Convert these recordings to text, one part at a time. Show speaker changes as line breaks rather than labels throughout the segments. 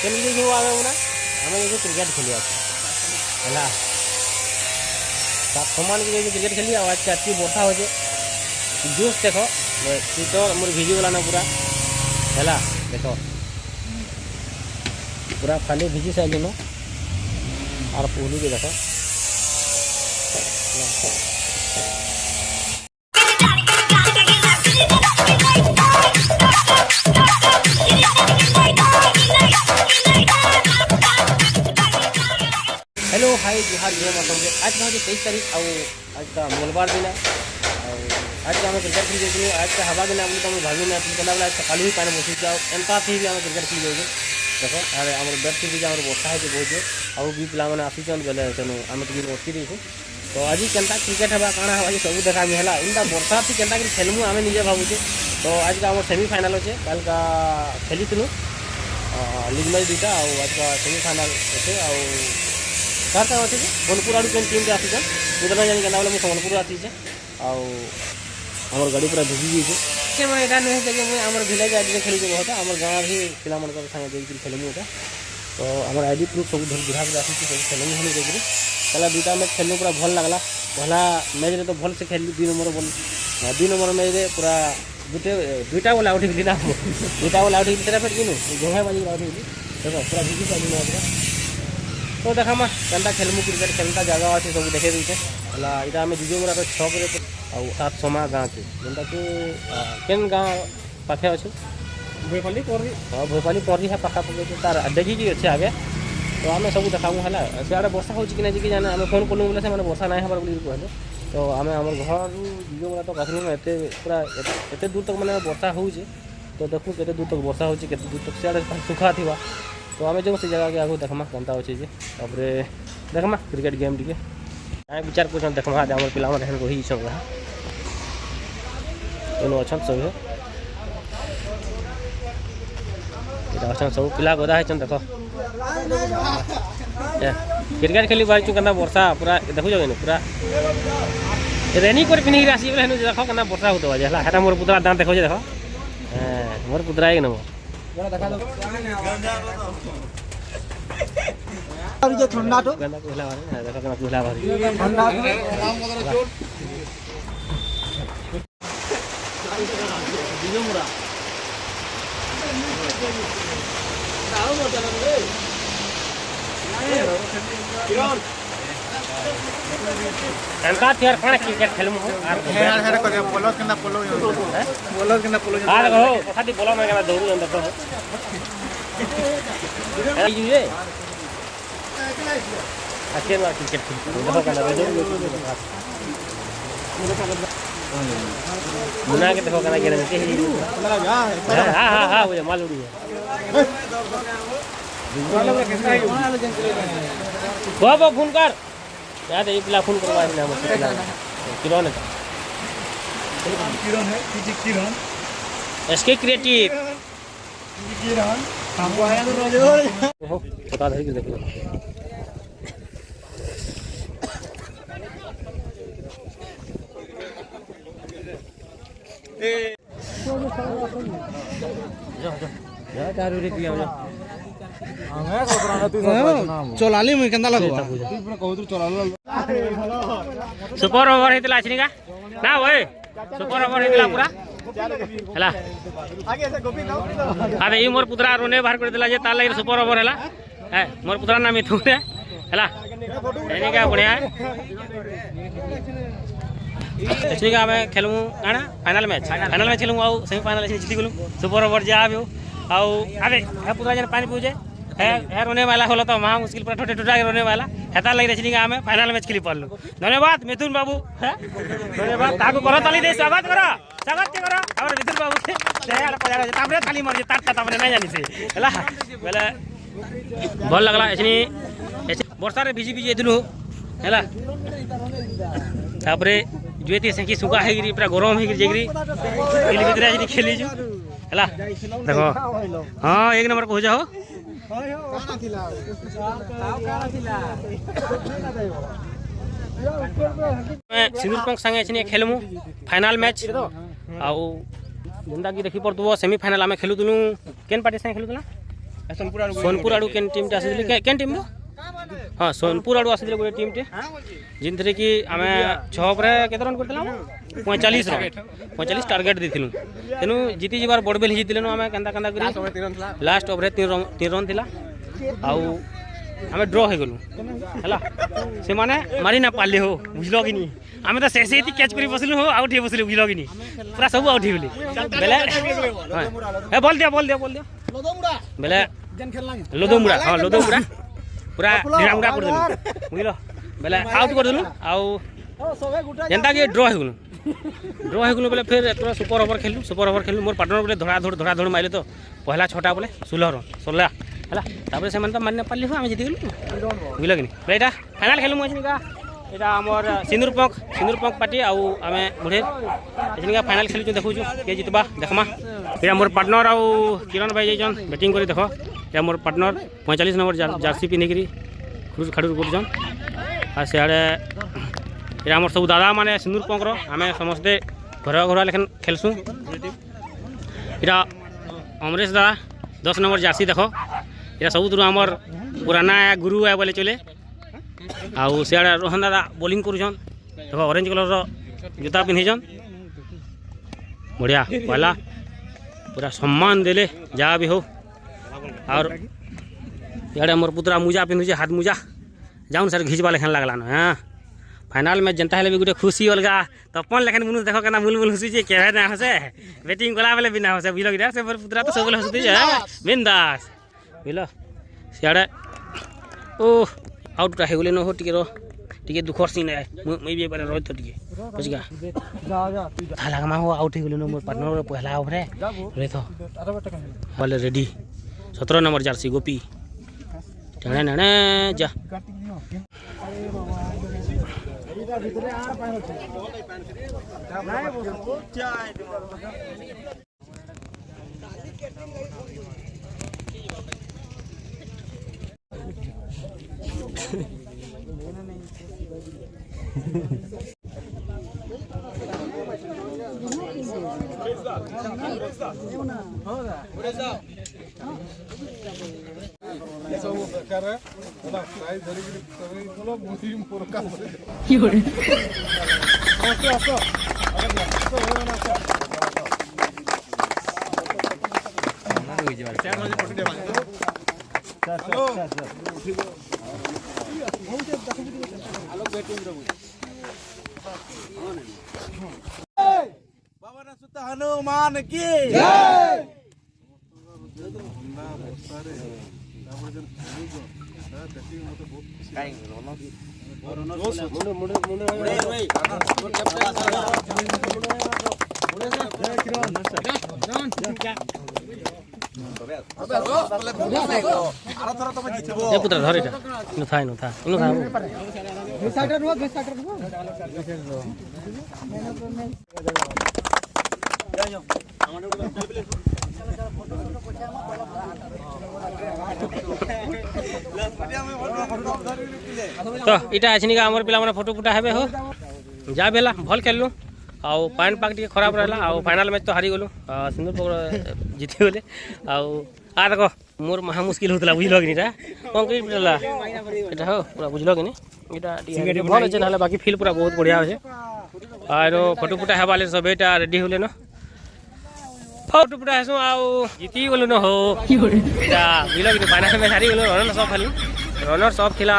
କେମିତି ଯିବୁ ଆମେ ପୁରା ଆମେ ଯାଇକି କ୍ରିକେଟ୍ ଖେଳିବା ହେଲା ସମାନ ଯାଇକି କ୍ରିକେଟ୍ ଖେଳି ଆଉ ଆଜକେ ଆଜକି ବର୍ଷା ହଉଛେ ଜୋସ୍ ଦେଖ ସ୍ୱିଟର ମୋର ଭିଜିଗଲା ନା ପୁରା ହେଲା ଦେଖ पूरा खाली भिजी साइलिन और पुली के देखो हेलो हाय जोहार जय मौसम के आज का 23 तारीख और आज का मंगलवार दिन है आज का क्रिकेट खेल आज का हवा दिन बोली तुम भाभी ना कला सकाल ही पानी बसी जाओ एंता थी भी क्रिकेट खेल जाऊँ देखो अरे आम बेट टी आम वर्षा है बहुत आउ भी पिला मैंने आसीचन बेले तेणु आम अटकी देसु तो आज केनता क्रिकेट हवा काଣା हवा सब देखा है इनका वर्षा थी केनता खेलमु आम निजे भावुचे तो आज का सेमीफाइनाल अच्छे कल का खेली लीग मैच दुईटा आज का सेमीफाइनाल अच्छे कार क्या अच्छे सोनपुर आड़ू केन टीम आसीचन मुझे जानी क्या बोले सोनपुर आसीचे आमर गाड़ी पूरा भिजी जाइए मैं यहाँ नुहे कि मुझे आम भिलेज आई डी खेलुचे बहुत आम गाँव भी पिला सागे खेलमु एटा तो आम आई डी प्रूफ सब बुढ़ा बुढ़ा आसी सब खेलमु हम जाकि पहला दुईटा मैच खेलनु पूरा भल लगला पहला मैच तो भल से खेल 2 नंबर बॉल 2 नंबर मैच रे पूरा दुईटा बोल आउट गली ना दुईटा बोल आउट गली फिर किनु जगह बाजी आउट गली देखो पूरा भिजी पानी तो देखा माँ केनता खेलमु क्रिकेट केनता जगह अच्छे सब देखे दूचे है यहाँ आम जीजो मोर छक आउ 7 समा गाँव के जेनता कि केन गाँव पाखे अच्छे भोपाली परी हाँ भोपाली परी है पाखापाखि तार देखिकी अच्छे आगे तो आम सब देखामु है सियाड़े वर्षा हो कि नहीं जाने आम फोन कलु बोले से वर्षा नहीं हबार बोली कहले तो आम आम घर जीजो मोर तो कहलु एत पूरा एत दूर तक मैंने वर्षा हो तो देखू के दूर तक वर्षा हो दूर तक सियाड़े सुखा थी तो आम जो से जगह के आगे देखमा केनता अच्छे तापर देखमा क्रिकेट गेम टी विचार कर देखमा आम पिला रही सब इन अच्छा सब यहाँ अच्छा सब पिला गदा है देख क्रिकेट खेली बाहर चुका वर्षा पूरा देखु पूरा रेनी कोट पिंधिक आसी बोले देख क्या वर्षा होता है मोर पुतला दाँत देखो देख मोर पुतला एक नंबर ठंडा तो एंका थियर कोन क्रिकेट खेलमु आर हेर हेर को बोलो केना पोलो बोलो केना पोलो आर हो खादी बोलो में केना दौड़ू अंदर तो ए ये अच्छे मार क्रिकेट देखो केना मुना के देखो केना गेरे देते हां हां हां वो मालूड़ी है बाबा फोन कर याद ये पिला फोन करवा देना हम किरण है किरण एसके क्रिएटिव किरण हमको आया तो रोज पता नहीं कि देखो ए जा चारू रे किया चलाली मुई केनता लगवा तू पूरा कहू चलालो सुपर ओवर हेतला अछि का ना ओए सुपर ओवर हेतला पूरा हला आगे से गोपी गाँव अरे ई मोर पुत्रा रोने बाहर कर देला जे तार लागि सुपर ओवर हला है मोर पुत्रा नाम मिथुन है हला एने का बढ़िया है एचनी का हमें खेलमु काना फाइनल मैच खेलमु आउ सेमीफाइनल से जीती गेलु सुपर ओवर जा आबो आउ अरे हे पुत्रा जन पानी पूजे है रोने वाला होला तो महा मुश्किल पर ठोटे ठोटा रोने वाला हेता लगी रचनी का हमें फाइनल मैच खेली पड़लु धन्यवाद मिथुन बाबू धन्यवाद ताको करो ताली दे स्वागत करो हमर मिथुन बाबू के देहाड़ पजारा तापरे ताली मार जे ताटा तापरे नहीं जानी से हला बेले भल लगला एचनी वर्षा रे भिजी भिजी एदनु हला तापरे जुएती सेकी सुगा हेगिरी पूरा गरम हेगिरी जेगिरी खेली भीतर आजी खेली छु हला देखो हां एक नंबर को हो जाओ सिंदूरपंख संगे खेलमु फाइनल मैच आउ जेनता कि देखी पड़ो सेमीफाइनाल आम खेलुलु केन पार्टी से खेलुला सोनपुर आड़ू केन टीम टे आसी केन टीम हाँ सोनपुर आड़ू आसी गोटे टीम टे जिन थे कि आम 6 ओवर के रन करते 45 रन 45 टार्गेट देलु तेणु जीति जबार बड़ बेल जीतिलेनु आम केन्ता लास्ट ओवर 3 रन थिला आउ आम ड्र हो गलु है से माने मारी ना पाले हो बुझल कि नहीं आम तो शेष कैच कर बसलु हो आउट हो बसलु बुझल कि नहीं पूरा सब आउट हो बेले बोल दिया बेले लोदोमुड़ा हाँ लोदोमुड़ा पूरा ढिरामुड़ा कर देलु बुझल बेले आउट कर देलु आउ जेनता कि ड्र हो गलु बेले फिर पूरा सुपर ओवर खेलु मोर पार्टनर बोले धड़ा धड़ मारे तो पहला 6टा बोले 16 है तापर से तो मारने पार्ली आम जीति गलु बुझल कि नहीं बेटा फाइनाल खेलु मुझे यहाँ आमर सिंदूर पंख पार्टी आउ आम बुढ़े एजनिका फाइनाल खेलु देखु किए जितबा देखमा ये मोर पार्टनर आउ किरण भाई जाइछन बैटिंग कर देख ये मोर पार्टनर 45 नंबर जर्सी पिंधिकी खुरुज खाड़ुर करछन आ सियाड़े ये आमर सब दादा माने सिंदूर पंखर आम समस्ते घर लेखन खेलसु इटा अमरेश दादा 10 नंबर जर्सी देख ये सब आमर पुराना गुरु है बोले चले आउ सियाड़े रोहन दादा बोलिंग करुछन देख ऑरेंज कलर जूता पिंधिछन बढ़िया पहला पूरा सम्मान देले जहाँ भी हो और इे मोर पुतरा मुजा पिंधुचे हाथ मुजा जाऊन सर घिचवा लेखन लगला न हाँ फाइनाल में जनता हेले भी गोटे खुशी अलगा तपन लेखन मुनु देख केना मुलमुल हसुचे केहे ना हसे बैटिंग गला बेले बिना हसे बुझल कि से मोर पुतरा तो सब हसुते बिंदास बुझल सियाड़े ओ आउट हे गले न हो टिके दुखर सीन है मैं भी बारे रह तो टिके बुझगा थाला मा हो आउट हे गले न मोर पार्टनर पहला ओवर रे तो बोले रेडी 17 नंबर जर्सी गोपी टेणे नेणे जा
हनुमान की
पुत्र धर इटा नुथा तो इटा आछनिका हमर पिला माने फोटो फुटा हेबे हो जा बेला भल खेललु आउ पान पाक टी खराब रहला आउ फाइनल मैच तो हारी गलु सिंदूर पकड़ जीति गले आउ आ देखो मोर महा मुश्किल होतला बुझलो कि नीटा कंक्रीट पिटला एटा हो पूरा बुझलो कि नी एटा भल अछि नाले बाकी फील पूरा बहुत बढ़िया होছে आरो फोटो फुटा हेबाले सब एटा रेडी होले न फोटो फुटा हेसु आउ जीति गलु न हो एटा बुझलो कि फाइनल मैच हारी गलु रनर सब खिला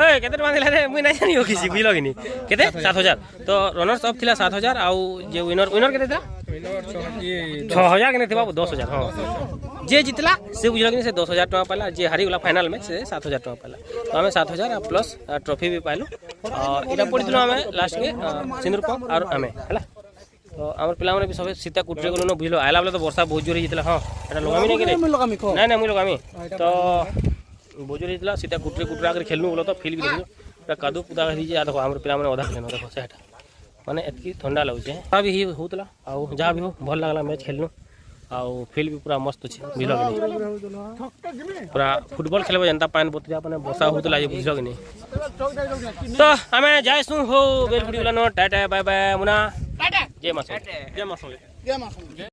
ए केते मांगला रे मुई नै जानि हो किसी बुझलो कि नी केते 7000 तो रनर सब खिला 7000 आउ जे विनर केते था 6000 केने थिबा 10000 हां जे जितला से बुझलो कि से 10000 टका पाला जे हारी गला फाइनल में से 7000 टका पाला तो हमें 7000 प्लस ट्रॉफी भी पाइलो इटा पडितलो हमें लास्ट के सिंदूर पंख और हमें हला तो हमर पिला माने भी सब सीता कुटरे गलो न बुझलो आइला बेले तो वर्षा बहुत जोर हितला हां एटा लगामी नै के नै मुई लगामी तो बोझर हितला सीता कुटरे कुटरा कर खेलनु बोलो तो फील भी देखो पूरा कादू पुदा हरी जे देखो हमर पिला माने ओधा खेलनो देखो सेटा माने एतकी ठंडा लागुचे अभी ही होतला आउ जहां भी हो भल लागला मैच खेलनु आउ फील भी पूरा मस्त छै बुझलो कि पूरा फुटबॉल खेलबो जनता पान बोतरिया अपने बसा होतला जे बुझलो कि नहीं तो हमें जायसु हो बेलपुड़ी वाला नो टाटा बाय बाय मुना टाटा जय मासो जय मासो